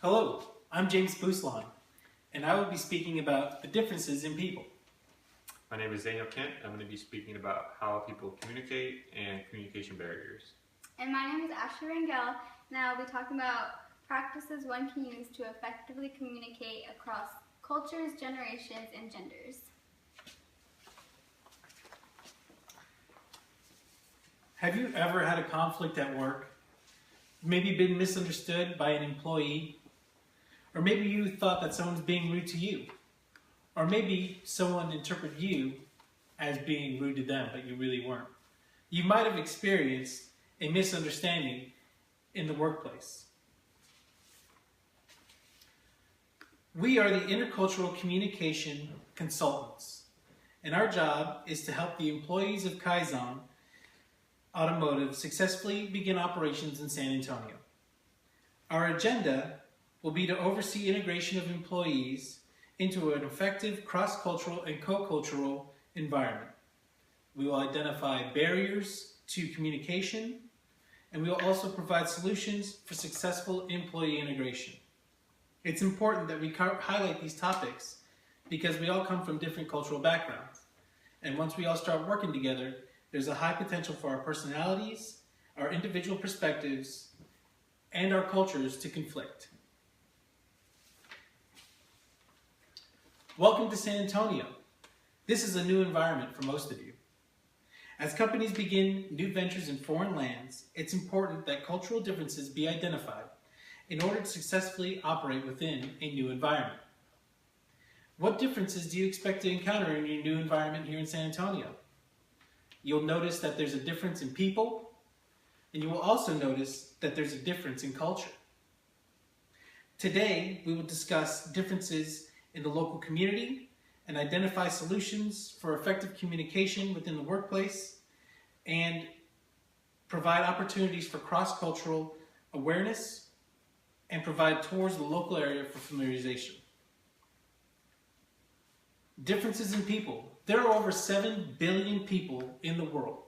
Hello, I'm James Buslon, and I will be speaking about the differences in people. My name is Daniel Kent. I'm going to be speaking about how people communicate and communication barriers. And my name is Rangel, and I'll be talking about practices one can use to effectively communicate across cultures, generations, and genders. Have you ever had a conflict at work? Maybe been misunderstood by an employee? Or maybe you thought that someone's being rude to you? Or maybe someone interpreted you as being rude to them, but you really weren't. You might have experienced a misunderstanding in the workplace. We are the intercultural communication consultants, and our job is to help the employees of Kaizen Automotive successfully begin operations in San Antonio. Our agenda will be to oversee integration of employees into an effective cross-cultural and co-cultural environment. We will identify barriers to communication, and we will also provide solutions for successful employee integration. It's important that we highlight these topics because we all come from different cultural backgrounds. And once we all start working together, there's a high potential for our personalities, our individual perspectives, and our cultures to conflict. Welcome to San Antonio. This is a new environment for most of you. As companies begin new ventures in foreign lands, it's important that cultural differences be identified in order to successfully operate within a new environment. What differences do you expect to encounter in your new environment here in San Antonio? You'll notice that there's a difference in people, and you will also notice that there's a difference in culture. Today, we will discuss differences in the local community and identify solutions for effective communication within the workplace and provide opportunities for cross-cultural awareness and provide tours of the local area for familiarization. Differences in people. There are over 7 billion people in the world.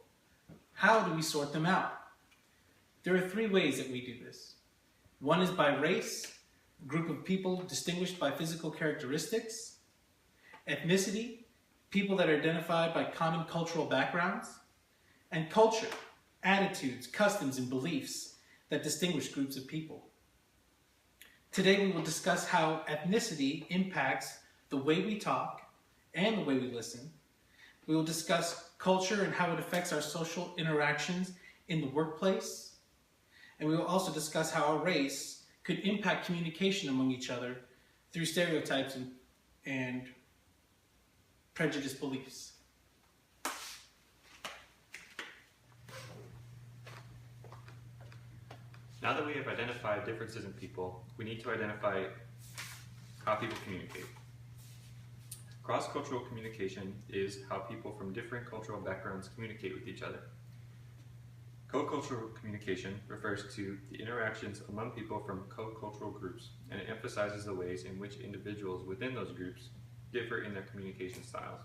How do we sort them out? There are 3 ways that we do this. One is by race, a group of people distinguished by physical characteristics. Ethnicity, people that are identified by common cultural backgrounds. And culture, attitudes, customs, and beliefs that distinguish groups of people. Today we will discuss how ethnicity impacts the way we talk and the way we listen. We will discuss culture and how it affects our social interactions in the workplace. And we will also discuss how our race could impact communication among each other through stereotypes and prejudiced beliefs. Now that we have identified differences in people, we need to identify how people communicate. Cross-cultural communication is how people from different cultural backgrounds communicate with each other. Co-cultural communication refers to the interactions among people from co-cultural groups, and it emphasizes the ways in which individuals within those groups differ in their communication styles.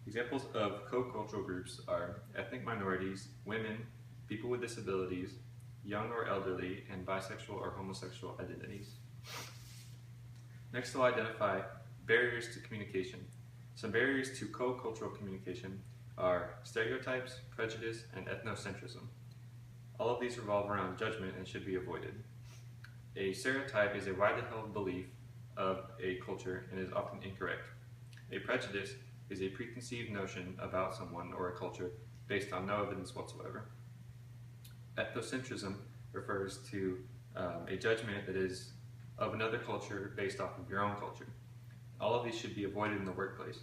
Examples of co-cultural groups are ethnic minorities, women, people with disabilities, young or elderly, and bisexual or homosexual identities. Next, we'll identify barriers to communication. Some barriers to co-cultural communication are stereotypes, prejudice, and ethnocentrism. All of these revolve around judgment and should be avoided. A stereotype is a widely held belief of a culture and is often incorrect. A prejudice is a preconceived notion about someone or a culture based on no evidence whatsoever. Ethnocentrism refers to a judgment that is of another culture based off of your own culture. All of these should be avoided in the workplace.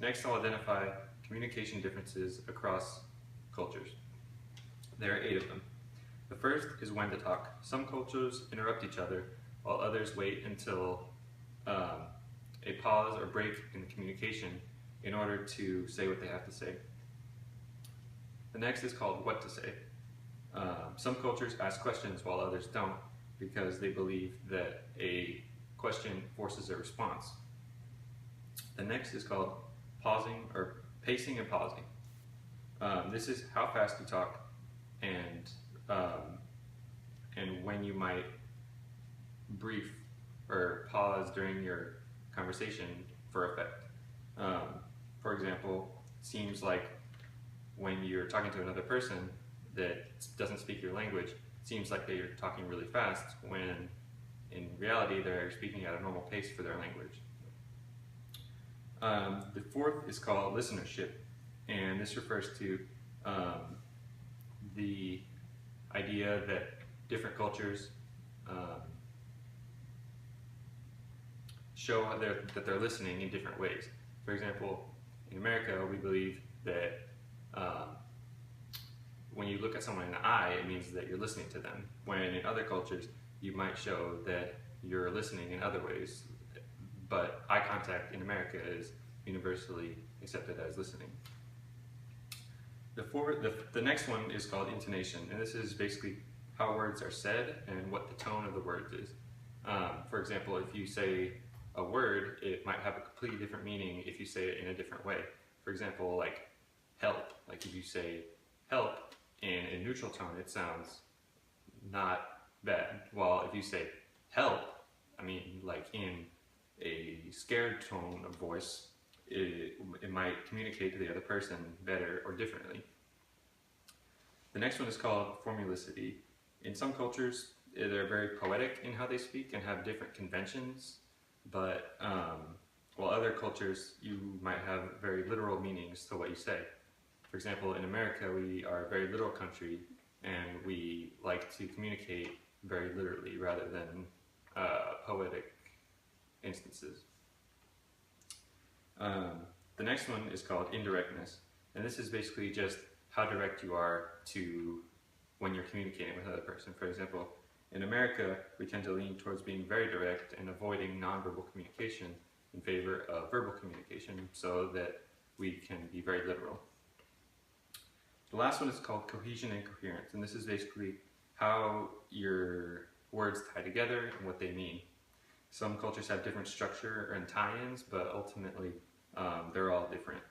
Next, I'll identify communication differences across cultures. There are 8 of them. The first is when to talk. Some cultures interrupt each other, while others wait until a pause or break in the communication in order to say what they have to say. The next is called what to say. Some cultures ask questions while others don't because they believe that a question forces a response. The next is called pausing or pacing and pausing. This is how fast you talk and when you might brief or pause during your conversation for effect. For example, it seems like when you're talking to another person that doesn't speak your language, it seems like they're talking really fast when in reality they're speaking at a normal pace for their language. The fourth is called listenership, and this refers to the idea that different cultures show that they're listening in different ways. For example, in America, we believe that when you look at someone in the eye, it means that you're listening to them. When in other cultures, you might show that you're listening in other ways. But eye contact in America is universally accepted as listening. The next one is called intonation, and this is basically how words are said and what the tone of the words is. For example, if you say a word, it might have a completely different meaning if you say it in a different way. For example, like help. Like if you say help in a neutral tone, it sounds not bad. While if you say help, I mean like in a scared tone of voice, it might communicate to the other person better or differently. The next one is called formulicity. In some cultures, they're very poetic in how they speak and have different conventions, but while other cultures, you might have very literal meanings to what you say. For example, in America, we are a very literal country, and we like to communicate very literally rather than poetic instances. The next one is called indirectness, and this is basically just how direct you are to when you're communicating with another person. For example, in America, we tend to lean towards being very direct and avoiding nonverbal communication in favor of verbal communication so that we can be very literal. The last one is called cohesion and coherence, and this is basically how your words tie together and what they mean. Some cultures have different structure and tie-ins, but ultimately they're all different.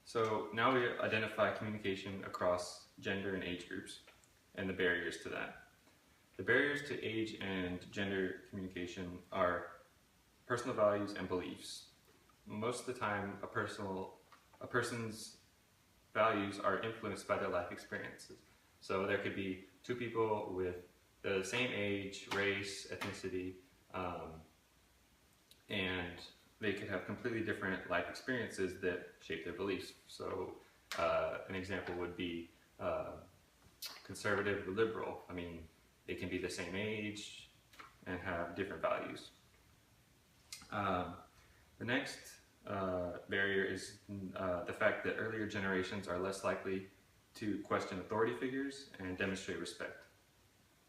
So now we identify communication across gender and age groups and the barriers to that. The barriers to age and gender communication are personal values and beliefs. Most of the time, a person's values are influenced by their life experiences. So there could be two people with the same age, race, ethnicity, and they could have completely different life experiences that shape their beliefs. So an example would be conservative or liberal. I mean, they can be the same age and have different values. The next barrier is the fact that earlier generations are less likely to question authority figures and demonstrate respect,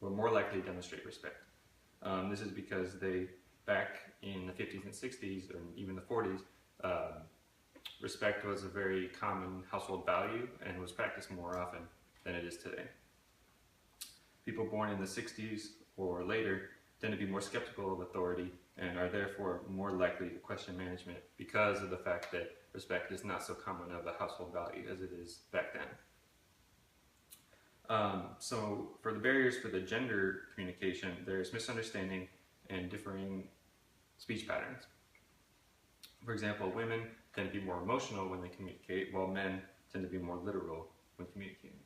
or more likely to demonstrate respect. This is because back in the 50s and 60s, or even the 40s, respect was a very common household value and was practiced more often than it is today. People born in the 60s or later tend to be more skeptical of authority and are therefore more likely to question management because of the fact that respect is not so common of a household value as it is back then. So for the barriers for the gender communication, there's misunderstanding and differing speech patterns. For example, women tend to be more emotional when they communicate, while men tend to be more literal when communicating.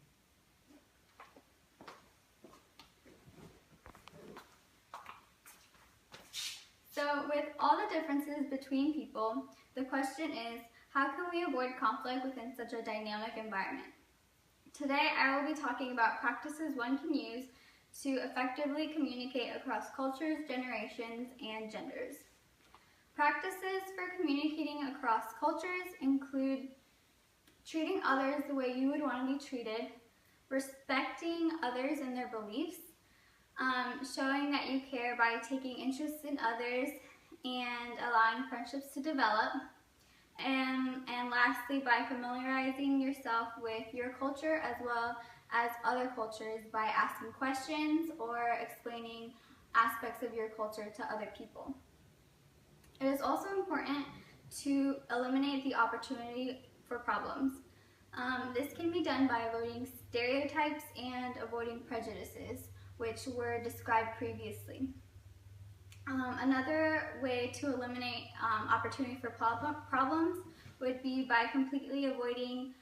So with all the differences between people, the question is, how can we avoid conflict within such a dynamic environment? Today, I will be talking about practices one can use to effectively communicate across cultures, generations, and genders. Practices for communicating across cultures include treating others the way you would want to be treated, respecting others and their beliefs, showing that you care by taking interest in others and allowing friendships to develop, and lastly, by familiarizing yourself with your culture as well as other cultures by asking questions or explaining aspects of your culture to other people. It is also important to eliminate the opportunity for problems. This can be done by avoiding stereotypes and avoiding prejudices, which were described previously. Another way to eliminate opportunity for problems would be by completely avoiding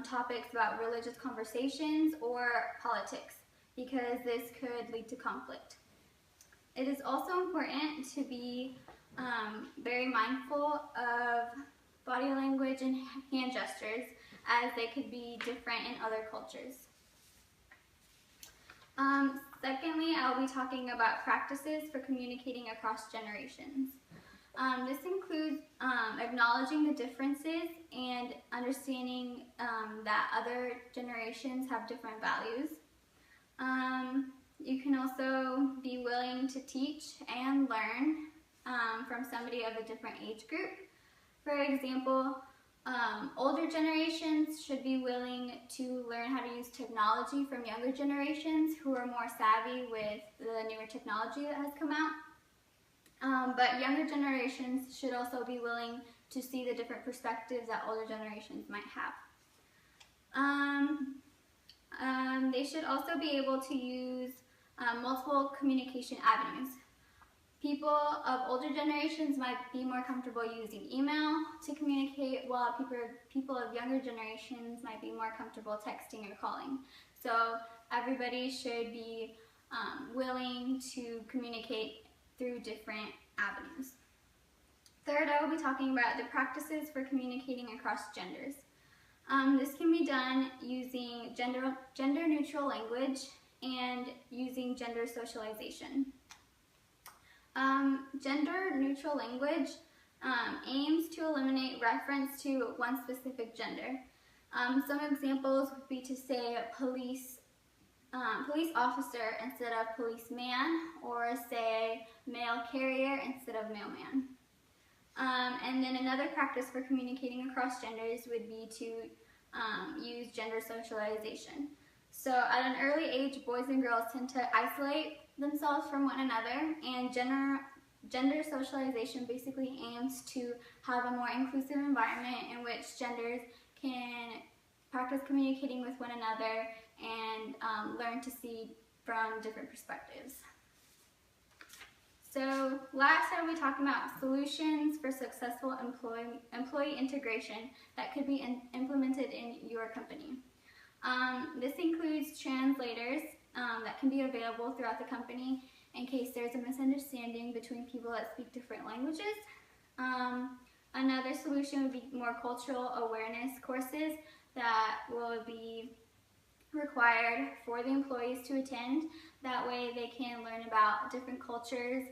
topics about religious conversations or politics, because this could lead to conflict. It is also important to be very mindful of body language and hand gestures, as they could be different in other cultures. Secondly, I'll be talking about practices for communicating across generations. This includes acknowledging the differences and understanding that other generations have different values. You can also be willing to teach and learn from somebody of a different age group. For example, older generations should be willing to learn how to use technology from younger generations who are more savvy with the newer technology that has come out. But younger generations should also be willing to see the different perspectives that older generations might have. They should also be able to use multiple communication avenues. People of older generations might be more comfortable using email to communicate, while people of younger generations might be more comfortable texting or calling. So everybody should be willing to communicate through different avenues. Third, I will be talking about the practices for communicating across genders. This can be done using gender-neutral language and using gender socialization. Gender-neutral language aims to eliminate reference to one specific gender. Some examples would be to say police officer instead of policeman, or say mail carrier instead of mailman. And then another practice for communicating across genders would be to use gender socialization. So at an early age, boys and girls tend to isolate themselves from one another, and gender socialization basically aims to have a more inclusive environment in which genders can practice communicating with one another and learn to see from different perspectives. So last, I will be talking about solutions for successful employee integration that could be implemented in your company. This includes translators that can be available throughout the company in case there's a misunderstanding between people that speak different languages. Another solution would be more cultural awareness courses that will be required for the employees to attend. That way they can learn about different cultures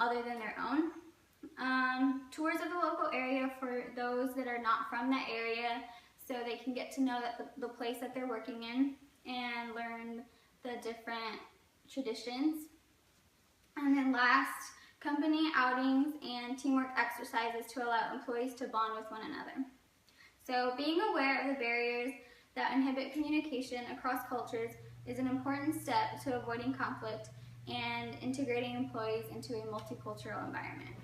other than their own. Tours of the local area for those that are not from that area, so they can get to know the place that they're working in and learn the different traditions. And then last, company outings and teamwork exercises to allow employees to bond with one another. So being aware of the barriers that inhibit communication across cultures is an important step to avoiding conflict and integrating employees into a multicultural environment.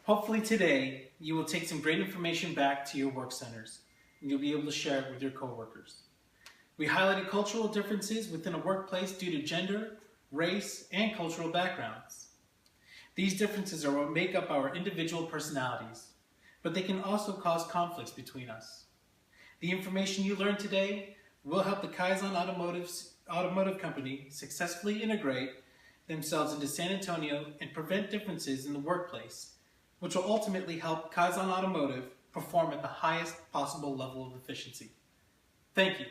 Hopefully today, you will take some great information back to your work centers, and you'll be able to share it with your coworkers. We highlighted cultural differences within a workplace due to gender, race, and cultural backgrounds. These differences are what make up our individual personalities, but they can also cause conflicts between us. The information you learned today will help the Kaizen Automotive Company successfully integrate themselves into San Antonio and prevent differences in the workplace, which will ultimately help Kaizen Automotive perform at the highest possible level of efficiency. Thank you.